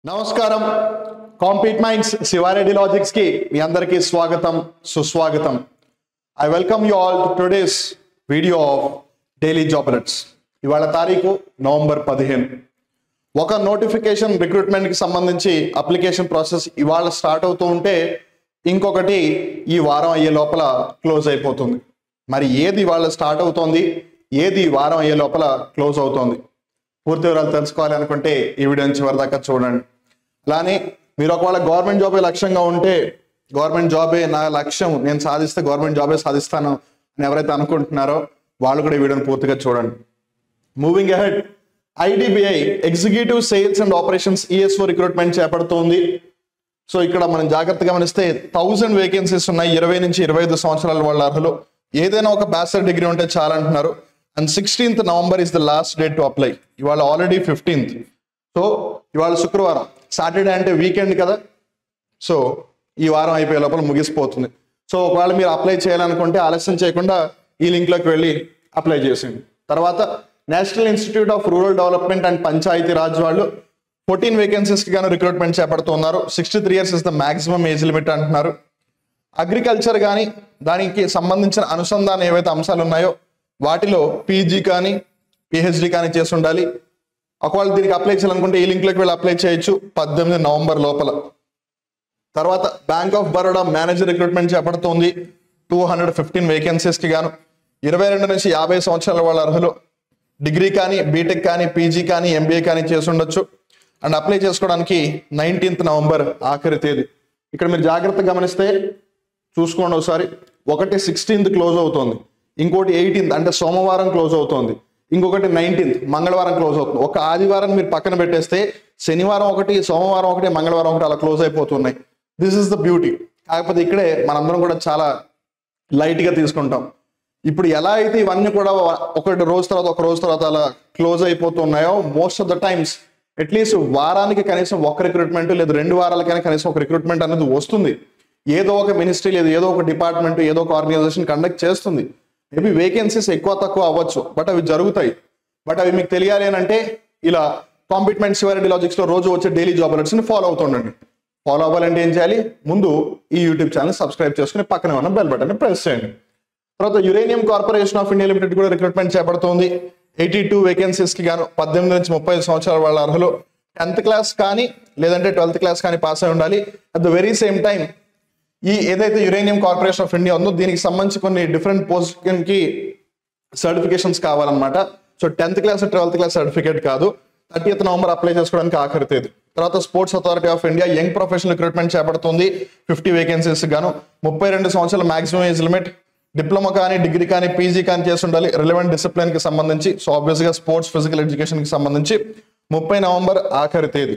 నమస్కారం compete Minds Shiva Reddy logics కి మీ అందరికీ స్వాగతం సుస్వాగతం. I welcome you all to today's video of daily job alerts. ఇవాళ తారీఖు నవంబర్ 15. ఒక నోటిఫికేషన్ రిక్రూట్మెంట్ కి సంబంధించి అప్లికేషన్ ప్రాసెస్ ఇవాళ స్టార్ట్ అవుతూ ఉంటే ఇంకొకటి ఈ వారం అయ్యే లోపల క్లోజ్ అయిపోతుంది. మరి ఏది ఇవాళ స్టార్ట్ అవుతోంది, ఏది ఈ వారం అయ్యే లోపల క్లోజ్ అవుతోంది, పూర్తి వివరాలు తెలుసుకోవాలి అనుకుంటే ఈ వీడియో నుంచి వరదాకా చూడండి. అలానే మీరు ఒకవేళ గవర్నమెంట్ జాబే లక్ష్యంగా ఉంటే గవర్నమెంట్ జాబే నా లక్ష్యం, నేను సాధిస్తే గవర్నమెంట్ జాబే సాధిస్తాను అని ఎవరైతే అనుకుంటున్నారో వాళ్ళు కూడా ఈ వీడియోని పూర్తిగా చూడండి. Moving ahead, IDBI executive sales and operations ESO recruitment చేపడుతోంది. సో ఇక్కడ మనం జాగ్రత్తగా గమనిస్తే 1000 వేకెన్సీస్ ఉన్నాయి. 20 నుంచి 25 సంవత్సరాల వాళ్ళ అర్హులు, ఏదైనా ఒక బ్యాచిలర్ డిగ్రీ ఉంటే చాలా అంటున్నారు. And 16th November is the last date to apply. ఇవాళ ఆల్రెడీ 15th. సో ఇవాళ శుక్రవారం, సాటర్డే అంటే వీకెండ్ కదా. సో ఈ వారం అయిపోయే లోపల ముగిసిపోతుంది. సో ఒకవేళ మీరు అప్లై చేయాలనుకుంటే ఆలస్యం చేయకుండా ఈ లింక్లోకి వెళ్ళి అప్లై చేసేయండి. తర్వాత national institute of rural development and Panchayati Raj వాళ్ళు 14 వేకెన్సీస్కి గాను రిక్రూట్మెంట్ చేపడుతున్నారు. 63 years is the maximum age limit అంటున్నారు. అగ్రికల్చర్ కానీ దానికి సంబంధించిన అనుసంధానం ఏవైతే అంశాలు ఉన్నాయో వాటిలో పీజీ కానీ పిహెచ్డి కానీ చేసి ఉండాలి. ఒకవేళ దీనికి అప్లై చేయాలనుకుంటే ఈ లింక్లోకి వెళ్ళి అప్లై చేయొచ్చు 18 నవంబర్ లోపల. తర్వాత bank of Baroda manager recruitment చేపడుతోంది. 215 వేకెన్సీస్కి గాను 22 నుంచి 50 సంవత్సరాల వాళ్ళ అర్హులు డిగ్రీ కానీ బీటెక్ కానీ పీజీ కానీ ఎంబీఏ కానీ చేసి ఉండొచ్చు. అండ్ అప్లై చేసుకోవడానికి 19th నవంబర్ ఆఖరి తేదీ. ఇక్కడ మీరు జాగ్రత్తగా గమనిస్తే చూసుకోండి ఒకసారి. ఒకటి 16th క్లోజ్ అవుతుంది, ఇంకోటి 18th అంటే సోమవారం క్లోజ్ అవుతుంది, ఇంకొకటి 19th మంగళవారం క్లోజ్ అవుతుంది. ఒక ఆదివారం మీరు పక్కన పెట్టేస్తే శనివారం ఒకటి, సోమవారం ఒకటి, మంగళవారం ఒకటి అలా క్లోజ్ అయిపోతున్నాయి. This is the beauty. కాకపోతే ఇక్కడే మనందరం కూడా చాలా లైట్గా తీసుకుంటాం. ఇప్పుడు ఎలా అయితే ఇవన్నీ కూడా ఒకటి రోజు తర్వాత ఒక రోజు తర్వాత అలా క్లోజ్ అయిపోతున్నాయో, most of the times at least వారానికి కనీసం ఒక రిక్రూట్మెంట్ లేదు 2 వారాలకైనా కనీసం ఒక రిక్రూట్మెంట్ అనేది వస్తుంది. ఏదో ఒక మినిస్ట్రీ లేదు ఏదో ఒక డిపార్ట్మెంట్ ఏదో ఒక ఆర్గనైజేషన్ కండక్ట్ చేస్తుంది. మేబీ వేకెన్సీస్ ఎక్కువ తక్కువ అవ్వచ్చు, బట్ అవి జరుగుతాయి. బట్ అవి మీకు తెలియాలి అని అంటే ఇలా కాంపీట్ మైండ్స్ శివారెడ్డి లాజిక్స్ లో రోజు వచ్చే డైలీ జాబ్ అలర్ట్స్ ని ఫాలో అవుతుండండి. ఫాలో అవ్వాలంటే ఏం చేయాలి? ముందు ఈ యూట్యూబ్ ఛానల్ సబ్స్క్రైబ్ చేసుకుని పక్కనే ఉన్న బెల్ బటన్ ప్రెస్ చేయండి. తర్వాత uranium corporation of India limited కూడా రిక్రూట్మెంట్ చేపడుతోంది. 82 వేకెన్సీస్కి గాను 18 నుంచి 30 సంవత్సరాల వాళ్ళ అర్హులు 10th క్లాస్ కానీ లేదంటే 12th క్లాస్ కానీ పాస్ అయి ఉండాలి. At the very same time ఈ ఏదైతే యురేనియం కార్పొరేషన్ ఆఫ్ ఇండియా ఉందో దీనికి సంబంధించి కొన్ని డిఫరెంట్ పోస్ట్కి సర్టిఫికేషన్స్ కావాలన్నమాట. So 10th class 12th class certificate కాదు. 30th నవంబర్ అప్లై చేసుకోవడానికి ఆఖరి తేదీ. తర్వాత sports authority of India young professional recruitment చేపడుతుంది. 50 వేకెన్సీస్ గాను 32 సంవత్సరాల మాక్సిమం ఏజ్ లిమిట్. డిప్లొమా కానీ డిగ్రీ కానీ పీజీ కానీ చేసి ఉండాలి రిలవెంట్ డిసిప్లిన్ కి సంబంధించి. సో ఆబ్వియస్గా స్పోర్ట్స్ ఫిజికల్ ఎడ్యుకేషన్ కి సంబంధించి 30 నవంబర్ ఆఖరి తేదీ.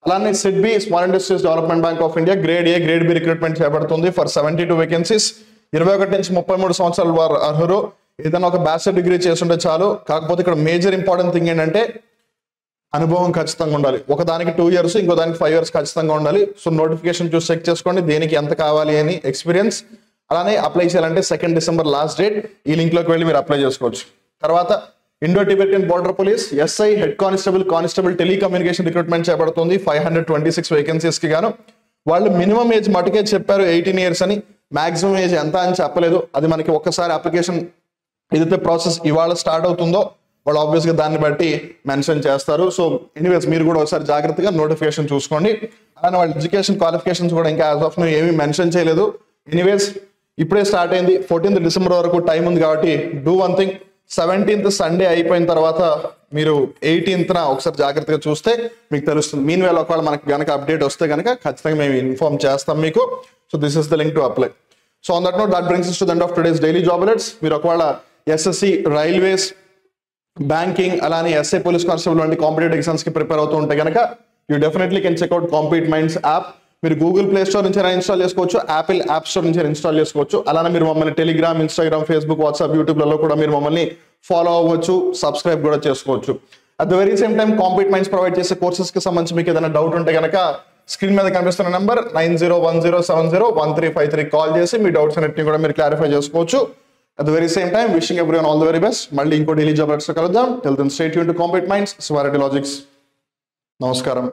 అలానే SIDBI small industries development bank of India grade A grade B recruitment చేపడుతుంది ఫర్ 72 వేకెన్సీస్. 21 నుంచి 33 సంవత్సరాల వారు అర్హులు ఏదైనా ఒక బ్యాచిలర్ డిగ్రీ చేస్తుంటే చాలు. కాకపోతే ఇక్కడ మేజర్ ఇంపార్టెంట్ థింగ్ ఏంటంటే అనుభవం ఖచ్చితంగా ఉండాలి. ఒకదానికి 2 years ఇంకో దానికి 5 years ఖచ్చితంగా ఉండాలి. సో నోటిఫికేషన్ చూసి చెక్ చేసుకోండి దేనికి ఎంత కావాలి అని ఎక్స్పీరియన్స్. అలానే అప్లై చేయాలంటే 2 డిసెంబర్ లాస్ట్ డేట్. ఈ లింక్లోకి వెళ్ళి మీరు అప్లై చేసుకోవచ్చు. తర్వాత Indo Tibetan border police SI head constable telecommunication recruitment చేపడుతుంది. 526 వేకెన్సీస్కి గాను వాళ్ళు మినిమం ఏజ్ మటుకే చెప్పారు 18 years అని. మాక్సిమం ఏజ్ ఎంత అని చెప్పలేదు. అది మనకి ఒక్కసారి అప్లికేషన్ ఏదైతే ప్రాసెస్ ఇవాళ స్టార్ట్ అవుతుందో వాళ్ళు ఆబ్వియస్గా దాన్ని బట్టి మెన్షన్ చేస్తారు. సో ఎనీవేస్ మీరు కూడా ఒకసారి జాగ్రత్తగా నోటిఫికేషన్ చూసుకోండి. అలానే వాళ్ళ ఎడ్యుకేషన్ క్వాలిఫికేషన్స్ కూడా ఇంకా యాజ్ ఆఫ్ నౌ ఏమీ మెన్షన్ చేయలేదు. ఎనీవేస్ ఇప్పుడే స్టార్ట్ అయింది. 14th డిసెంబర్ వరకు టైం ఉంది కాబట్టి do one thing. 17th Sunday అయిపోయిన తర్వాత మీరు 18th ఒకసారి జాగ్రత్తగా చూస్తే మీకు తెలుస్తుంది. మీన్ వేళ ఒకవేళ మనకి కనుక అప్డేట్ వస్తే కనుక ఖచ్చితంగా మేము ఇన్ఫార్మ్ చేస్తాం మీకు. So this is the link to apply. So on that note that brings us to the end of today's daily job alerts. మీరు ఒకవేళ ఎస్ఎస్సి రైల్వేస్ బ్యాంకింగ్ అలానే ఎస్ఐ పోలీస్ కానిస్టేబుల్ వంటి కాంపిటేటివ్ ఎగ్జామ్స్ కి prepare అవుతూ ఉంటే కనుక you definitely can checkout compete minds app. మీరు Google play store నుంచి ఇన్స్టాల్ చేసుకోవచ్చు, యాపిల్ యాప్ స్టోర్ నుంచి ఇన్స్టాల్ చేసుకోవచ్చు. అలానే మీరు మమ్మల్ని టెలిగ్రామ్, ఇన్స్టాగ్రామ్, ఫేస్బుక్, వాట్సాప్, యూట్యూబ్లలో కూడా మీరు మమ్మల్ని ఫాలో అవ్వచ్చు, సబ్స్క్రైబ్ కూడా చేసుకోవచ్చు. At the very same time compete minds provide చేసే కోర్సెస్ కి సంబంధించి మీకు ఏదైనా డౌట్ ఉంటే కనుక స్క్రీన్ మీద కనిపిస్తున్న నెంబర్ 9010701353 కాల్ చేసి మీ డౌట్స్ అన్నిటిని కూడా మీరు క్లారిఫై చేసుకోవచ్చు. At the very same time wishing everyone all the very best. మళ్ళీ ఇంకో డైలీ జాబ్ అలర్ట్స్ కలుద్దాం. Till then stay tuned to Compete Minds Shiva Reddy Logics. నమస్కారం.